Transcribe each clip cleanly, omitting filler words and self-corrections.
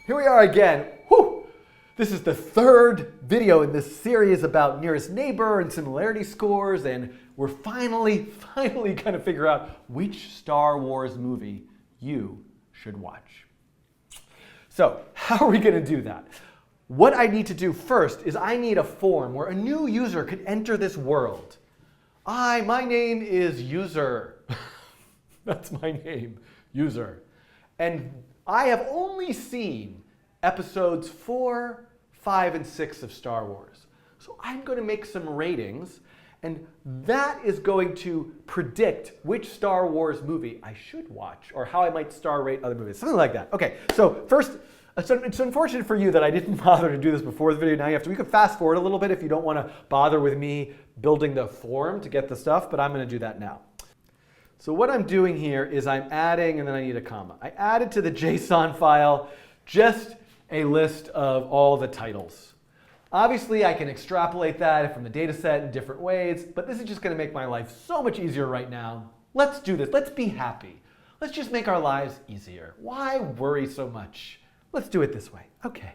Here we are again. Whew. This is the third video in this series about nearest neighbor and similarity scores, and we're finally going to figure out which Star Wars movie you should watch. So how are we going to do that? What I need to do first is I need a form where a new user could enter this world. My name is user. That's my name, user. And I have only seen episodes 4, 5, and 6 of Star Wars. So I'm going to make some ratings, and that is going to predict which Star Wars movie I should watch, or how I might star rate other movies, something like that. Okay, so first, it's unfortunate for you that I didn't bother to do this before the video. Now you have to, we could fast forward a little bit if you don't want to bother with me building the form to get the stuff, but I'm going to do that now. So what I'm doing here is I'm adding, and then I need a comma. I added to the JSON file just a list of all the titles. Obviously, I can extrapolate that from the data set in different ways, but this is just going to make my life so much easier right now. Let's do this. Let's be happy. Let's just make our lives easier. Why worry so much? Let's do it this way. Okay.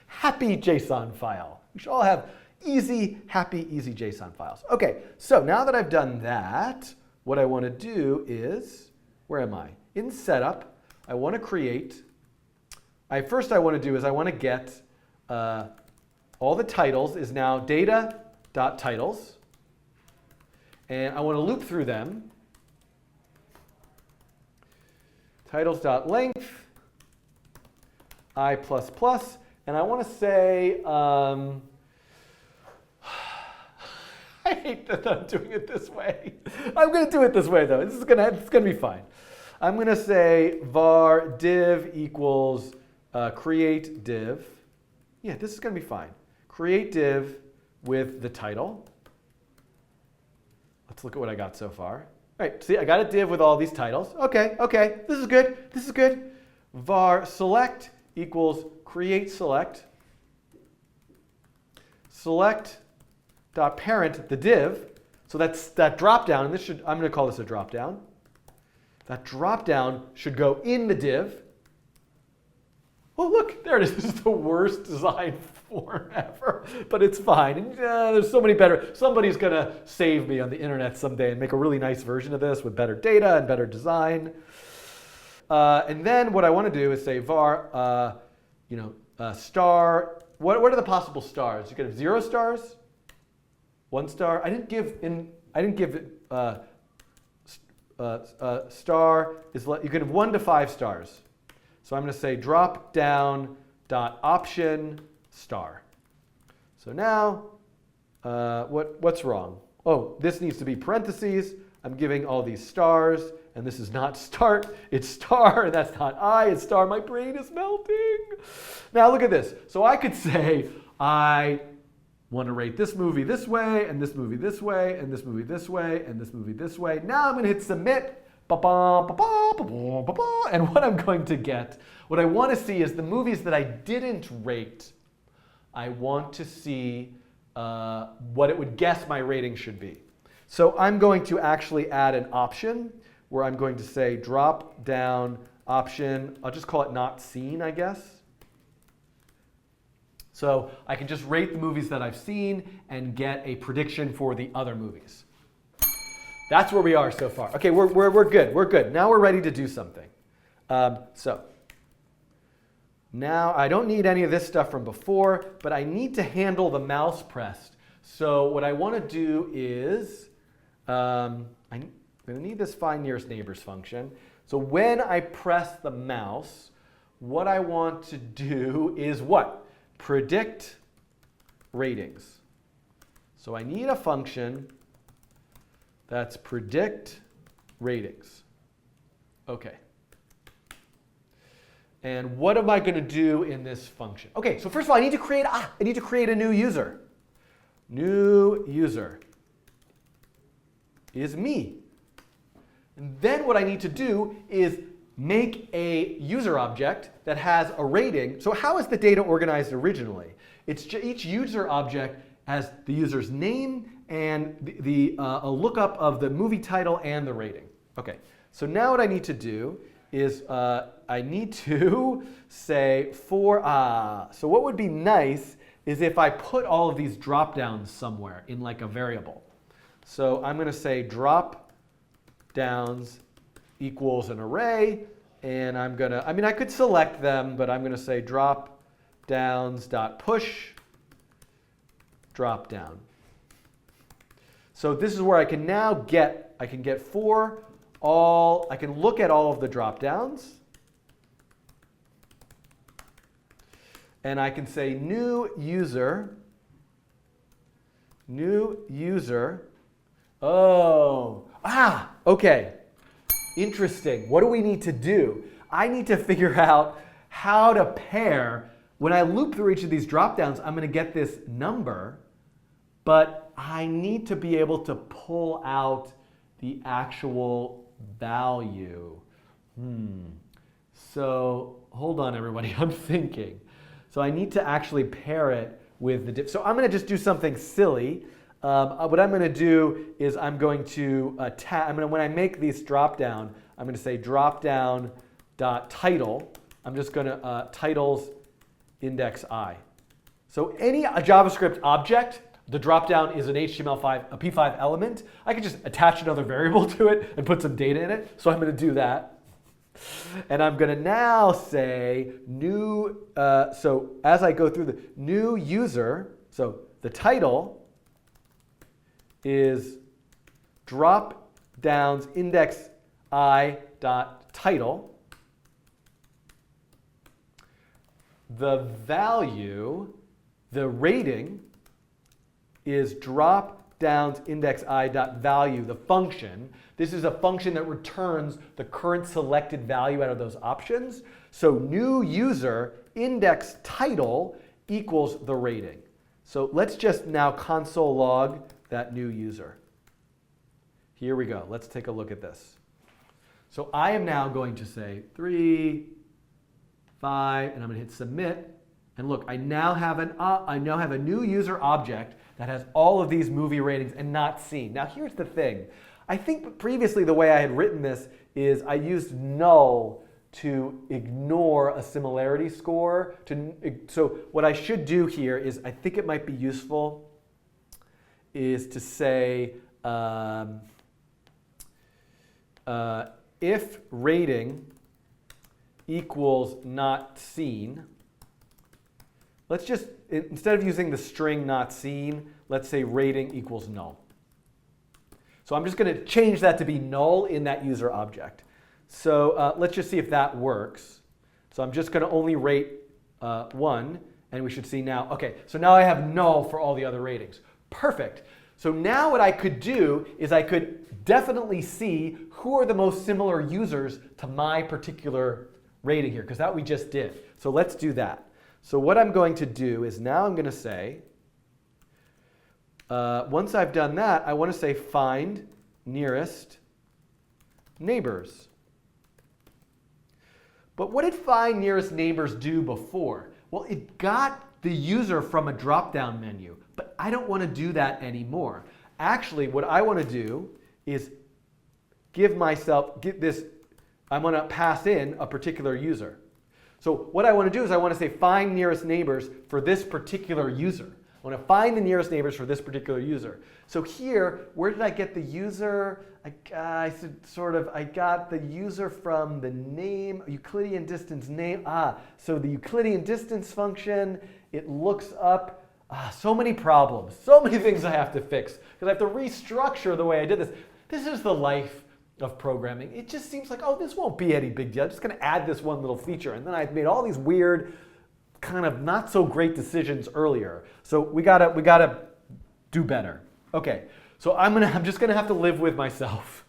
Happy JSON file. We should all have easy, happy, easy JSON files. Okay, so now that I've done that, what I want to do is, where am I? In setup, I want to create, first I want to do is I want to get all the titles is now data.titles, and I want to loop through them. Titles.length, I++, and I want to say, I hate that I'm doing it this way. I'm going to do it this way, though. It's going to be fine. I'm going to say var div equals create div. Yeah, this is going to be fine. Create div with the title. Let's look at what I got so far. All right, see, I got a div with all these titles. Okay, this is good. This is good. Var select equals create select. Select dot parent the div, so that's that drop down, and this should, I'm going to call this a drop down. That drop down should go in the div. Oh look, there it is. This is the worst design form ever, but it's fine. And, there's so many better. Somebody's going to save me on the internet someday and make a really nice version of this with better data and better design. And then what I want to do is say var, star. What are the possible stars? You could have 0 stars. 1 star. I didn't give star is you could have 1 to 5 stars. So I'm going to say drop down dot option star. So now what's wrong? Oh, this needs to be parentheses. I'm giving all these stars, and this is not start, it's star, and that's not I, it's star. My brain is melting. Now look at this. So I could say I want to rate this movie this way, and this movie this way, and this movie this way, and this movie this way. Now I'm going to hit submit, and what I'm going to get, what I want to see is the movies that I didn't rate. I want to see what it would guess my rating should be. So I'm going to actually add an option where I'm going to say drop down option. I'll just call it not seen, I guess. So I can just rate the movies that I've seen and get a prediction for the other movies. That's where we are so far. Okay, we're good. We're good. Now we're ready to do something. So now I don't need any of this stuff from before, but I need to handle the mouse pressed. So what I want to do is I'm going to need this find nearest neighbors function. So when I press the mouse, what I want to do is what? Predict ratings. So I need a function that's predict ratings. Okay. And what am I going to do in this function? Okay, so first of all, I need to create a new user. New user is me. And then what I need to do is make a user object that has a rating. So how is the data organized originally? It's each user object has the user's name and a lookup of the movie title and the rating. Okay, so now what I need to do is I I need to say for, so what would be nice is if I put all of these drop downs somewhere in like a variable. So I'm going to say drop downs equals an array, and I'm going to, I mean, I could select them, but I'm going to say drop downs dot push drop down. So this is where I can now get, I can get for all, I can look at all of the drop downs, and I can say new user, oh, okay, interesting. What do we need to do? I need to figure out how to pair. When I loop through each of these drop downs, I'm going to get this number, but I need to be able to pull out the actual value. So hold on, everybody. I'm thinking. So I need to actually pair it with the diff. So I'm going to just do something silly. What I'm going to do is I'm going to when I make these drop down, I'm going to say drop down dot title. I'm just going to titles index I. So any JavaScript object, the dropdown is an HTML5, a P5 element. I could just attach another variable to it and put some data in it. So I'm going to do that. And I'm going to now say new, so as I go through the new user, so the title is drop downs index I dot title. The value, the rating, is drop downs index I dot value, the function. This is a function that returns the current selected value out of those options. So new user index title equals the rating. So let's just now console log that new user. Here we go. Let's take a look at this. So I am now going to say 3, 5, and I'm going to hit submit. And look, I now have a new user object that has all of these movie ratings and not seen. Now here's the thing. I think previously the way I had written this is I used null to ignore a similarity score. So what I should do here is, I think it might be useful, is to say if rating equals not seen, let's just, instead of using the string not seen, let's say rating equals null. So I'm just going to change that to be null in that user object. So let's just see if that works. So I'm just going to only rate 1, and we should see now, okay, so now I have null for all the other ratings. Perfect. So now what I could do is I could definitely see who are the most similar users to my particular rating here, because that we just did. So let's do that. So what I'm going to do is now I'm going to say, once I've done that, I want to say find nearest neighbors. But what did find nearest neighbors do before? Well, it got the user from a drop-down menu, but I don't want to do that anymore. Actually, what I want to do is I want to pass in a particular user. So what I want to do is I want to say find nearest neighbors for this particular user. I want to find the nearest neighbors for this particular user. So here, where did I get the user? I got the user from the name, Euclidean distance name. So the Euclidean distance function, it looks up so many problems, so many things I have to fix, because I have to restructure the way I did this. This is the life of programming. It just seems like, oh, this won't be any big deal. I'm just going to add this one little feature. And then I've made all these weird, kind of not so great decisions earlier. So we gotta do better. Okay, so I'm just gonna have to live with myself.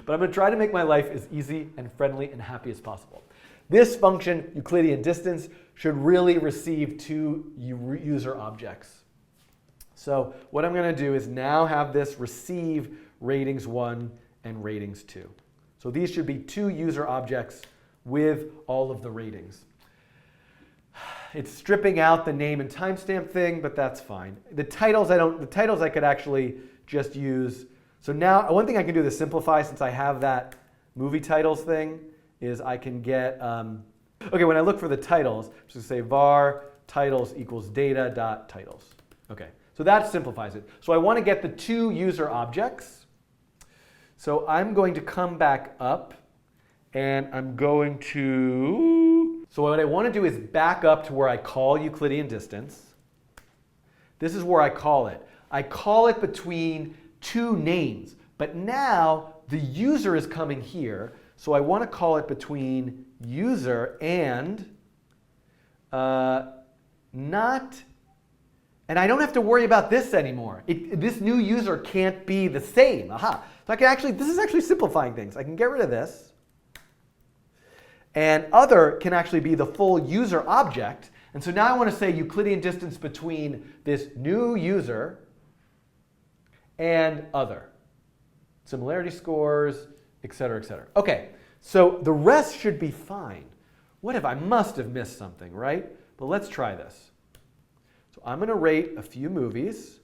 But I'm gonna try to make my life as easy and friendly and happy as possible. This function, Euclidean distance, should really receive 2 user objects. So what I'm gonna do is now have this receive ratings 1 and ratings 2. So these should be 2 user objects with all of the ratings. It's stripping out the name and timestamp thing, but that's fine. The titles I could actually just use. So now one thing I can do to simplify, since I have that movie titles thing, is I can get Okay, when I look for the titles, I'm just going to say var titles equals data dot titles. Okay, so that simplifies it. So I want to get the two user objects. So I'm going to come back up and I'm going to, so what I want to do is back up to where I call Euclidean distance. This is where I call it. I call it between two names, but now the user is coming here. So I want to call it between user and not, and I don't have to worry about this anymore. This new user can't be the same. Aha. So I can actually, this is actually simplifying things. I can get rid of this. And other can actually be the full user object. And so now I want to say Euclidean distance between this new user and other. Similarity scores, et cetera, et cetera. Okay, so the rest should be fine. What if I must have missed something, right? But let's try this. So I'm going to rate a few movies.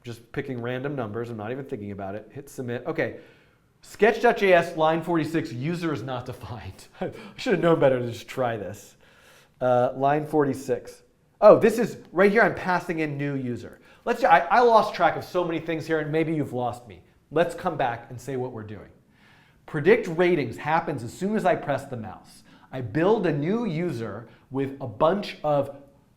Just picking random numbers. I'm not even thinking about it. Hit submit. Okay. Sketch.js, line 46, user is not defined. I should have known better to just try this. Line 46. Oh, this is, right here I'm passing in new user. I lost track of so many things here and maybe you've lost me. Let's come back and say what we're doing. Predict ratings happens as soon as I press the mouse. I build a new user with a bunch of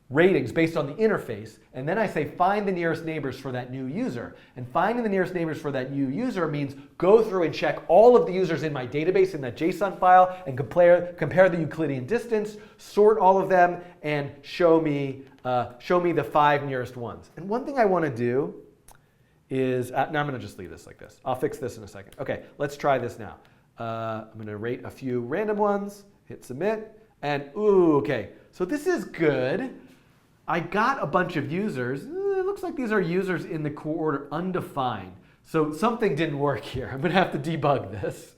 ratings based on the interface, and then I say find the nearest neighbors for that new user. And finding the nearest neighbors for that new user means go through and check all of the users in my database in that JSON file and compare the Euclidean distance, sort all of them, and show me the 5 nearest ones. And one thing I want to do is, now I'm going to just leave this like this. I'll fix this in a second. Okay, let's try this now. I'm going to rate a few random ones, hit submit, and ooh, okay. So this is good. I got a bunch of users. It looks like these are users in the coorder undefined. So something didn't work here. I'm going to have to debug this.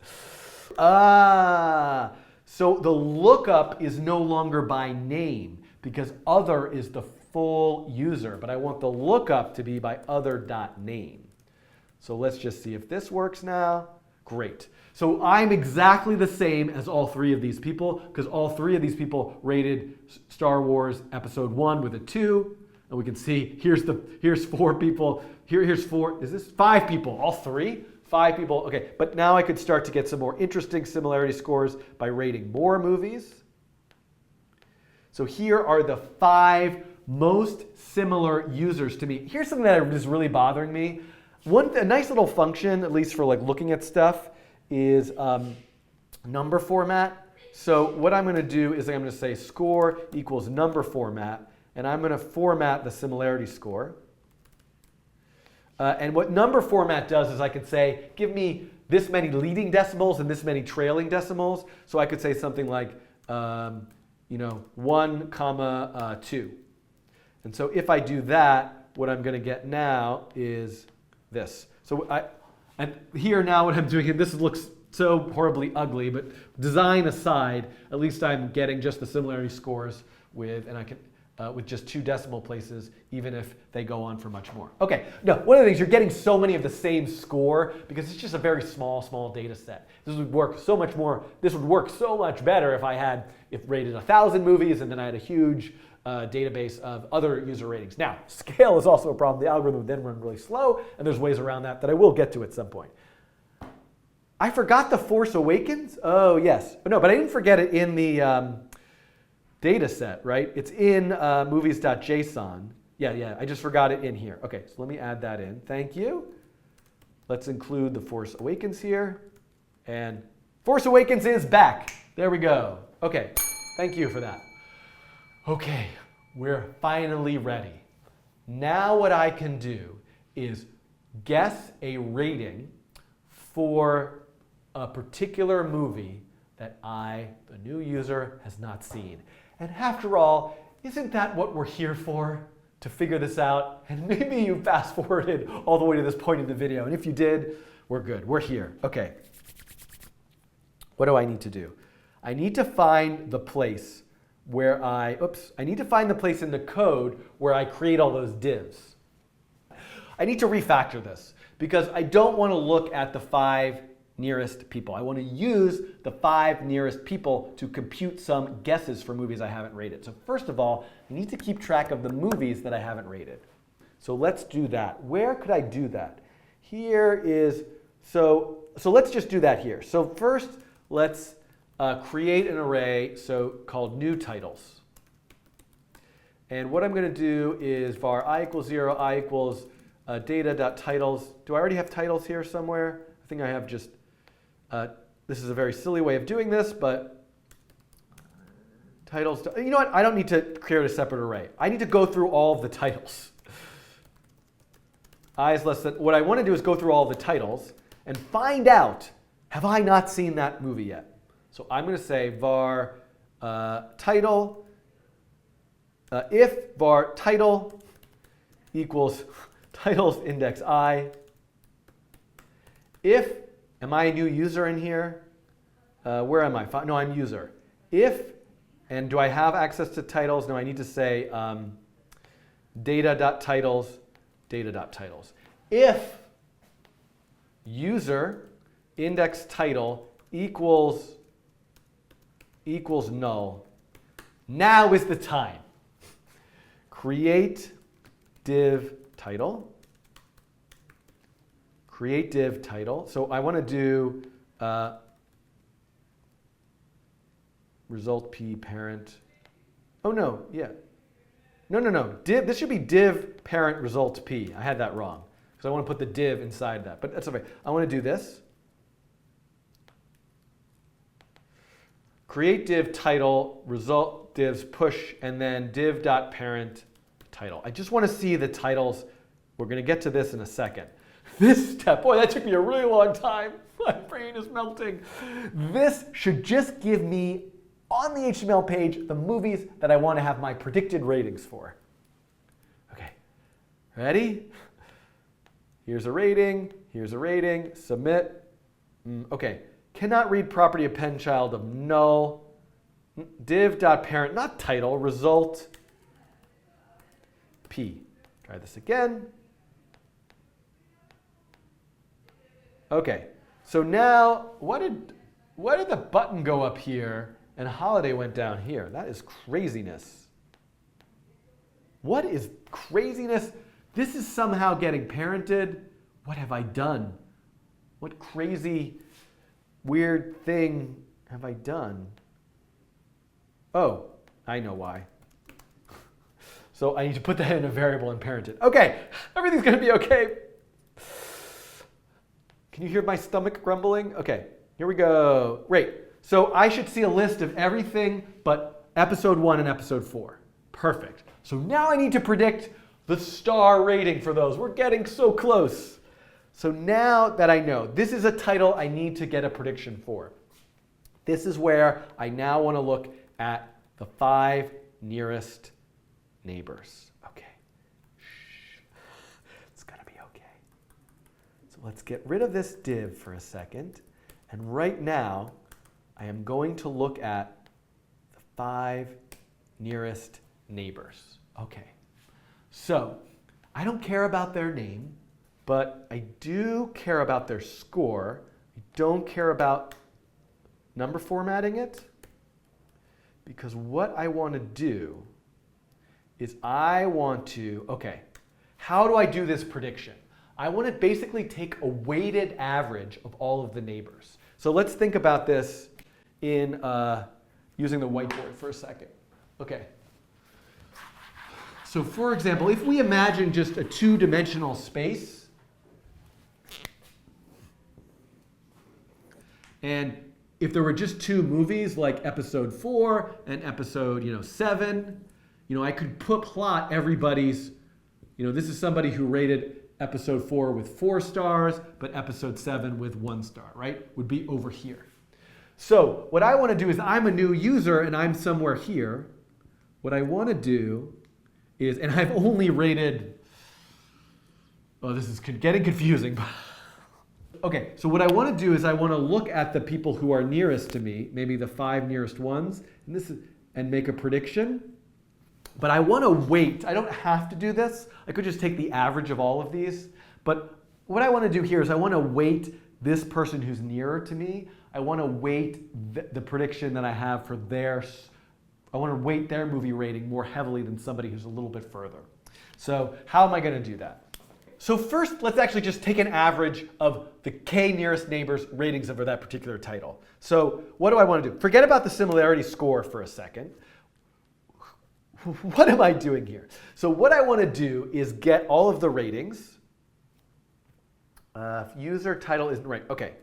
So the lookup is no longer by name because other is the full user, but I want the lookup to be by other.name. So let's just see if this works now. Great. So I'm exactly the same as all three of these people because all three of these people rated Star Wars Episode 1 with a 2. And we can see here's 4 people. Here's 4. Is this 5 people? All 3? 5 people. Okay, but now I could start to get some more interesting similarity scores by rating more movies. So here are the 5 most similar users to me. Here's something that is really bothering me. A nice little function, at least for like looking at stuff, is number format. So what I'm going to do is I'm going to say score equals number format, and I'm going to format the similarity score. And what number format does is I could say, give me this many leading decimals and this many trailing decimals. So I could say something like, 1, 2. And so if I do that, what I'm going to get now is this. So and here now what I'm doing, and this looks so horribly ugly, but design aside, at least I'm getting just the similarity scores with just 2 decimal places, even if they go on for much more. Okay, no, one of the things, you're getting so many of the same score because it's just a very small data set. This would work so much better if rated 1,000 movies and then I had a huge database of other user ratings. Now, scale is also a problem. The algorithm would then run really slow, and there's ways around that I will get to at some point. I forgot The Force Awakens. Oh, yes. No, but I didn't forget it in the data set, right? It's in movies.json. Yeah, I just forgot it in here. Okay, so let me add that in. Thank you. Let's include The Force Awakens here. And Force Awakens is back. There we go. Okay, thank you for that. Okay, we're finally ready. Now what I can do is guess a rating for a particular movie that the new user, has not seen. And after all, isn't that what we're here for? To figure this out? And maybe you fast forwarded all the way to this point in the video. And if you did, we're good. We're here. Okay. What do I need to do? I need to find the place where I need to find the place in the code where I create all those divs. I need to refactor this because I don't want to look at the 5 nearest people. I want to use the 5 nearest people to compute some guesses for movies I haven't rated. So first of all, I need to keep track of the movies that I haven't rated. So let's do that. Where could I do that? Here is, so let's just do that here. So first, let's create an array called new titles. And what I'm going to do is var I equals 0, I equals data.titles. Do I already have titles here somewhere? I think I have just, this is a very silly way of doing this, but titles, you know what? I don't need to create a separate array. I need to go through all of the titles. I is less than, what I want to do is go through all the titles and find out, have I not seen that movie yet? So I'm going to say var title, if var title equals titles index I, if, am I a new user in here? Where am I? No, I'm user. If, and do I have access to titles? No, I need to say data.titles, data.titles. If user index title equals null, now is the time. Create div title. Create div title. So I want to do result p parent. Oh no, yeah. No. Div, this should be div parent result p. I had that wrong. Because I want to put the div inside that. But that's okay. I want to do this. Create div title, result divs push, and then div.parent title. I just want to see the titles. We're going to get to this in a second. This step, boy, that took me a really long time. My brain is melting. This should just give me, on the HTML page, the movies that I want to have my predicted ratings for. Okay, ready? Here's a rating, submit. Okay, cannot read property append child of null. Div.parent, not title, result p. Try this again. Okay, so now what did the button go up here and holiday went down here? That is craziness. What is craziness? This is somehow getting parented. What have I done? What crazy, weird thing have I done? Oh, I know why. So I need to put that in a variable and parent it. Okay, everything's going to be okay. Can you hear my stomach grumbling? Okay, here we go. Great. So I should see a list of everything but episode 1 and episode 4. Perfect. So now I need to predict the star rating for those. We're getting so close. So now that I know, this is a title I need to get a prediction for. This is where I now want to look at the 5 nearest neighbors. Okay. Shh. It's going to be okay. So let's get rid of this div for a second. And right now, I am going to look at the 5 nearest neighbors. Okay. So I don't care about their name, but I do care about their score. I don't care about number formatting it, because what I want to do is okay, how do I do this prediction? I want to basically take a weighted average of all of the neighbors. So let's think about this in using the whiteboard for a second. Okay. So for example, if we imagine just a 2-dimensional space, and if there were just 2 movies like episode 4 and episode 7, I could plot everybody's, this is somebody who rated episode 4 with 4 stars, but episode 7 with 1 star, right? Would be over here. So what I want to do is, I'm a new user and I'm somewhere here. What I want to do is, and I've only rated, oh, this is getting confusing. Okay, so what I want to do is I want to look at the people who are nearest to me, maybe the 5 nearest ones, and make a prediction. But I want to weight. I don't have to do this. I could just take the average of all of these. But what I want to do here is I want to weight this person who's nearer to me, I want to weight the prediction that I have for I want to weight their movie rating more heavily than somebody who's a little bit further. So how am I going to do that? So first, let's actually just take an average of the k nearest neighbors' ratings over that particular title. So what do I want to do? Forget about the similarity score for a second. What am I doing here? So what I want to do is get all of the ratings. User title isn't right. Okay.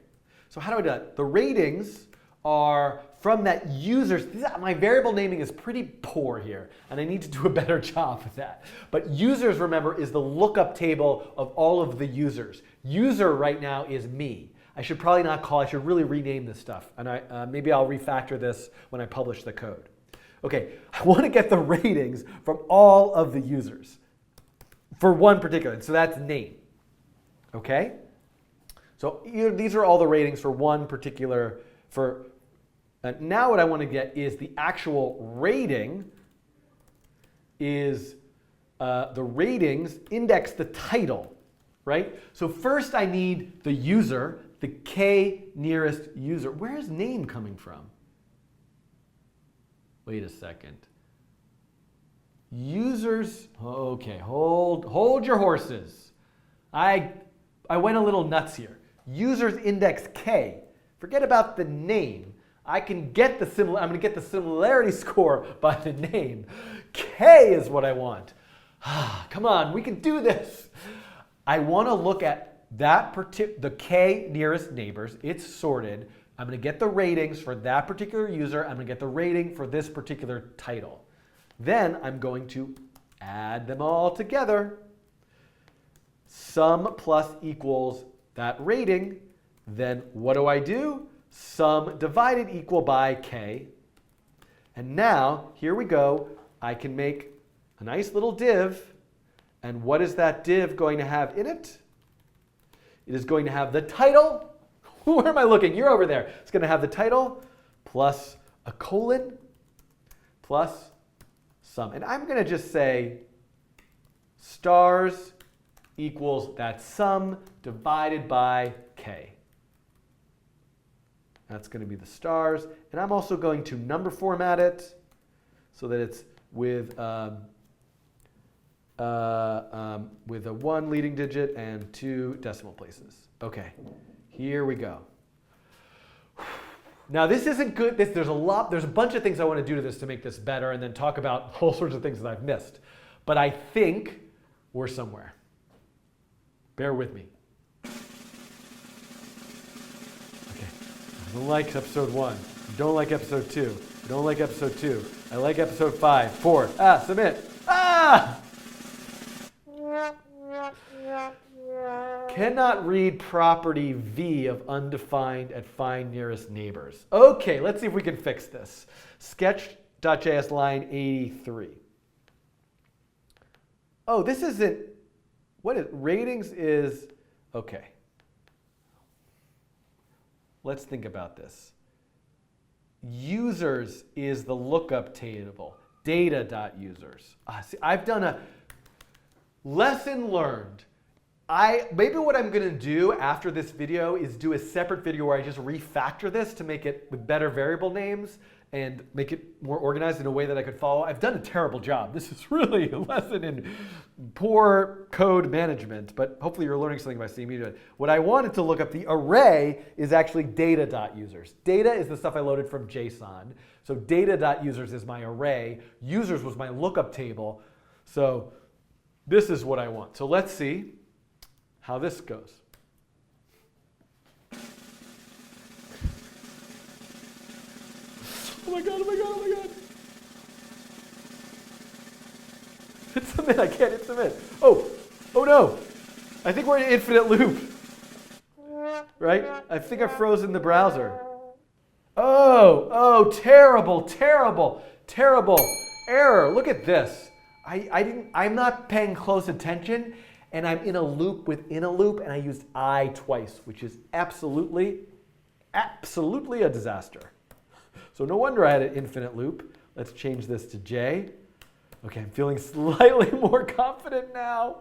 So how do I do that? The ratings are from that user's. My variable naming is pretty poor here, and I need to do a better job with that. But users, remember, is the lookup table of all of the users. User right now is me. I should probably not I should really rename this stuff. And maybe I'll refactor this when I publish the code. Okay, I want to get the ratings from all of the users for one particular. So that's name. Okay? So these are all the ratings for one particular. Now what I want to get is the actual rating is the ratings index the title, right? So first I need the user, the k nearest user. Where is name coming from? Wait a second. Users, okay, hold your horses. I went a little nuts here. Users index k. Forget about the name. I'm going to get the similarity score by the name. K is what I want. Come on, we can do this. I want to look at the k nearest neighbors. It's sorted. I'm going to get the ratings for that particular user. I'm going to get the rating for this particular title. Then I'm going to add them all together. Sum plus equals that rating. Then what do? Sum divided equal by k. And now, here we go. I can make a nice little div. And what is that div going to have in it? It is going to have the title. Where am I looking? You're over there. It's going to have the title plus a colon plus sum. And I'm going to just say stars equals that sum divided by k. That's going to be the stars. And I'm also going to number format it so that it's with a 1 leading digit and 2 decimal places. Okay, here we go. Now this isn't good. There's a bunch of things I want to do to this to make this better and then talk about all sorts of things that I've missed. But I think we're somewhere. Bear with me. I don't like episode 1. I don't like episode 2. I don't like episode 2. I like episode 5. 4. Submit. Cannot read property V of undefined at find nearest neighbors. Okay, let's see if we can fix this. Sketch.js line 83. Oh, this isn't, ratings is, okay. Let's think about this. Users is the lookup table, data.users. See, I've done a lesson learned. Maybe what I'm going to do after this video is do a separate video where I just refactor this to make it with better variable names and make it more organized in a way that I could follow. I've done a terrible job. This is really a lesson in poor code management, but hopefully you're learning something by seeing me do it. What I wanted to look up, the array is actually data.users. Data is the stuff I loaded from JSON. So data.users is my array. Users was my lookup table. So this is what I want. So let's see how this goes. Oh my god, oh my god, oh my god. Hit submit, I can't hit submit. Oh no. I think we're in an infinite loop. Right? I think I've frozen the browser. Oh, terrible, terrible, terrible error. Look at this. I'm not paying close attention and I'm in a loop within a loop and I used I twice, which is absolutely a disaster. So no wonder I had an infinite loop. Let's change this to J. Okay, I'm feeling slightly more confident now.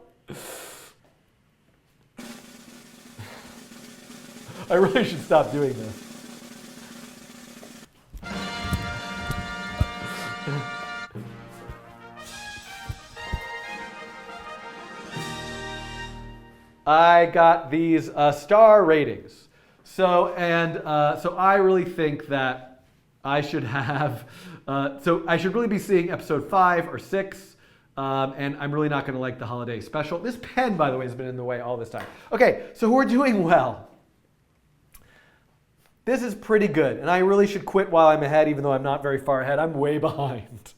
I really should stop doing this. I got these star ratings. So I really think that I should have, so I should really be seeing episode 5 or 6, and I'm really not going to like the holiday special. This pen, by the way, has been in the way all this time. Okay, so we're doing well. This is pretty good, and I really should quit while I'm ahead, even though I'm not very far ahead. I'm way behind.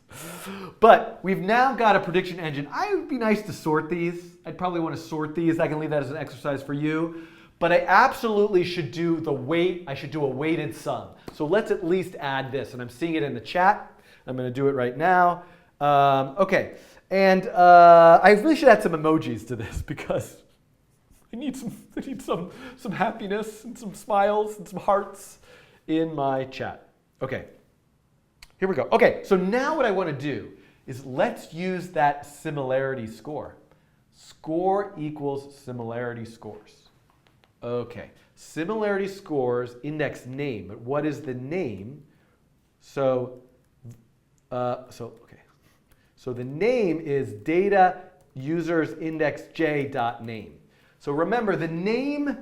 But we've now got a prediction engine. It would be nice to sort these. I'd probably want to sort these. I can leave that as an exercise for you. But I absolutely should do the weight. I should do a weighted sum. So let's at least add this. And I'm seeing it in the chat. I'm going to do it right now. Okay. And I really should add some emojis to this because I need some happiness and some smiles and some hearts in my chat. Okay. Here we go. Okay, so now what I want to do is let's use that similarity score. Score equals similarity scores. Okay, similarity scores index name, but what is the name? So the name is data users index j dot name. So remember the name.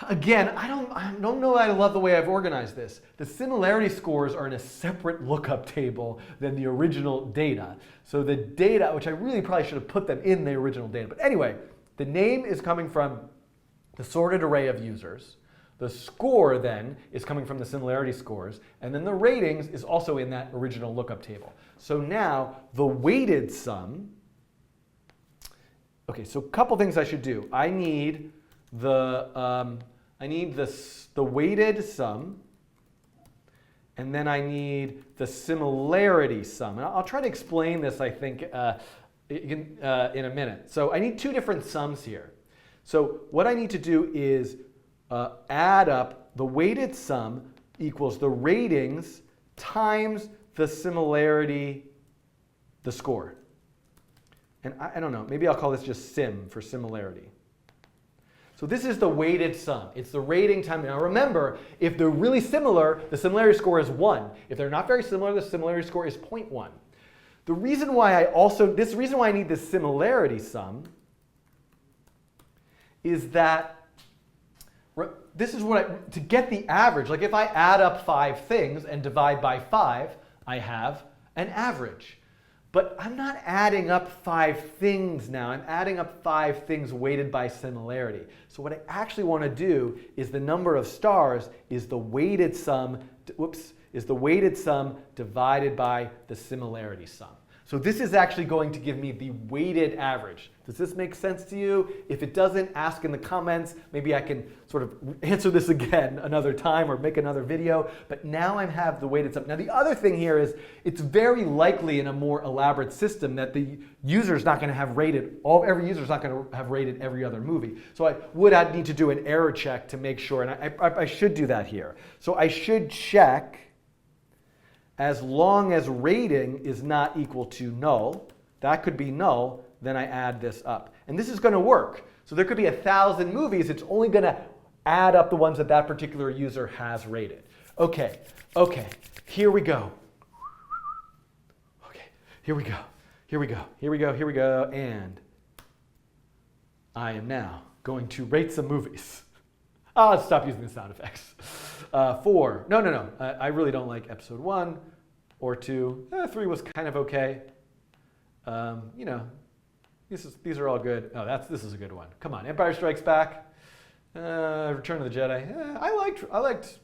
Again, I don't know that I love the way I've organized this. The similarity scores are in a separate lookup table than the original data. So the data, which I really probably should have put them in the original data. But anyway, the name is coming from the sorted array of users. The score then is coming from the similarity scores. And then the ratings is also in that original lookup table. So now the weighted sum. Okay, so a couple things I should do. I need the weighted sum, and then I need the similarity sum. And I'll try to explain this, I think, in a minute. So I need two different sums here. So what I need to do is add up the weighted sum equals the ratings times the similarity, the score. And I don't know, maybe I'll call this just sim for similarity. So this is the weighted sum. It's the rating time. Now remember, if they're really similar, the similarity score is 1. If they're not very similar, the similarity score is 0.1. The reason why I need this similarity sum is that this is to get the average. Like if I add up 5 things and divide by 5, I have an average. But I'm not adding up 5 things now. I'm adding up 5 things weighted by similarity. So what I actually want to do is the number of stars is the weighted sum, divided by the similarity sum. So this is actually going to give me the weighted average. Does this make sense to you? If it doesn't, ask in the comments. Maybe I can sort of answer this again another time or make another video. But now I have the weighted sum. Now the other thing here is it's very likely in a more elaborate system that the user's not going to have rated, every user's not going to have rated every other movie. So I'd need to do an error check to make sure, and I should do that here. So I should check as long as rating is not equal to null. That could be null. Then I add this up. And this is going to work. So there could be 1,000 movies. It's only going to add up the ones that that particular user has rated. Okay, here we go. Okay, here we go. And I am now going to rate some movies. Let's stop using the sound effects. 4. No. I really don't like episode 1 or 2. 3 was kind of okay. These are all good. Oh, this is a good one. Come on, Empire Strikes Back, Return of the Jedi. I liked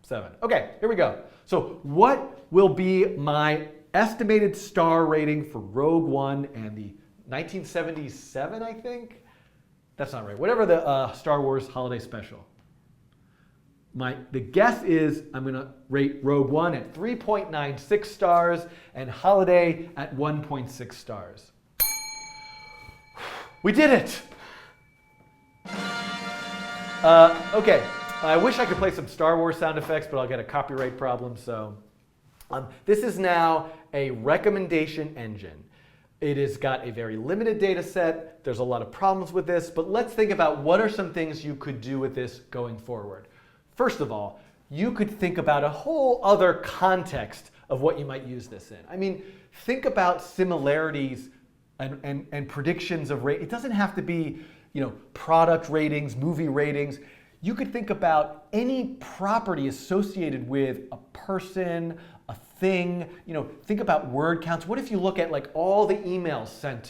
7. Okay, here we go. So what will be my estimated star rating for Rogue One and the 1977, I think? That's not right. Whatever the Star Wars holiday special. The guess is I'm going to rate Rogue One at 3.96 stars and Holiday at 1.6 stars. We did it! Okay, I wish I could play some Star Wars sound effects, but I'll get a copyright problem. So this is now a recommendation engine. It has got a very limited data set. There's a lot of problems with this, but let's think about what are some things you could do with this going forward. First of all, you could think about a whole other context of what you might use this in. I mean, think about similarities and predictions of rate. It doesn't have to be, product ratings, movie ratings. You could think about any property associated with a person, a thing. Think about word counts. What if you look at like all the emails sent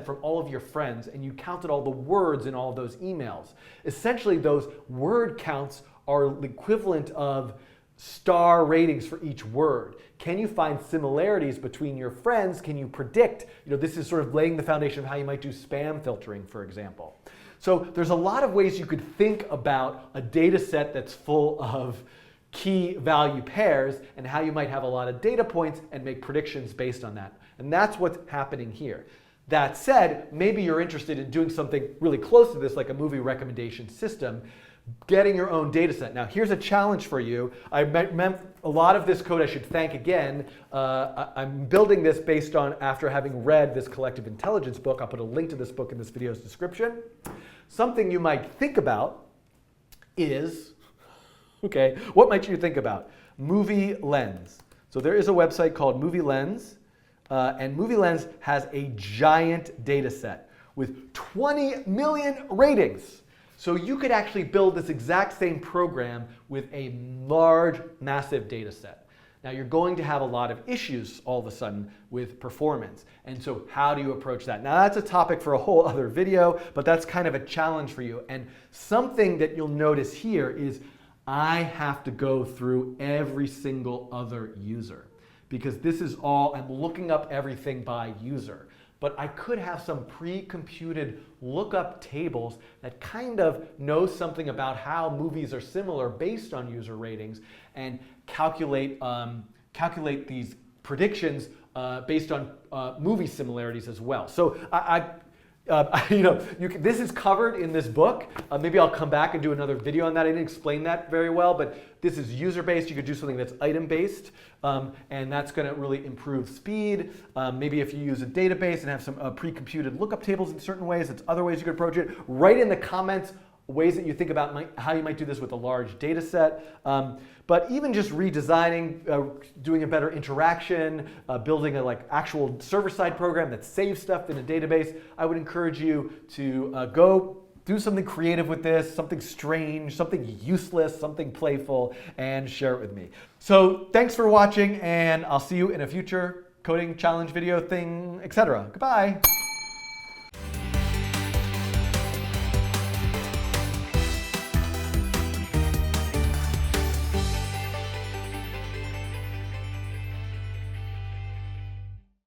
from all of your friends, and you counted all the words in all of those emails? Essentially, those word counts are the equivalent of star ratings for each word. Can you find similarities between your friends? Can you predict? This is sort of laying the foundation of how you might do spam filtering, for example. So there's a lot of ways you could think about a data set that's full of key value pairs and how you might have a lot of data points and make predictions based on that. And that's what's happening here. That said, maybe you're interested in doing something really close to this, like a movie recommendation system, getting your own data set. Now, here's a challenge for you. I meant a lot of this code I should thank again. I'm building this based on after having read this collective intelligence book. I'll put a link to this book in this video's description. Something you might think about is, what might you think about? movielens. So there is a website called movielens, and movielens has a giant data set with 20 million ratings. So you could actually build this exact same program with a large, massive data set. Now you're going to have a lot of issues all of a sudden with performance. And so how do you approach that? Now that's a topic for a whole other video, but that's kind of a challenge for you. And something that you'll notice here is I have to go through every single other user, because this is all, I'm looking up everything by user. But I could have some pre-computed lookup tables that kind of know something about how movies are similar based on user ratings, and calculate these predictions based on movie similarities as well. So this is covered in this book. Maybe I'll come back and do another video on that. I didn't explain that very well, but this is user-based. You could do something that's item-based, and that's going to really improve speed. Maybe if you use a database and have some pre-computed lookup tables in certain ways, it's other ways you could approach it. Write in the comments ways that you think about how you might do this with a large data set. But even just redesigning, doing a better interaction, building a actual server-side program that saves stuff in a database, I would encourage you to go do something creative with this, something strange, something useless, something playful, and share it with me. So thanks for watching, and I'll see you in a future coding challenge video thing, etc. Goodbye.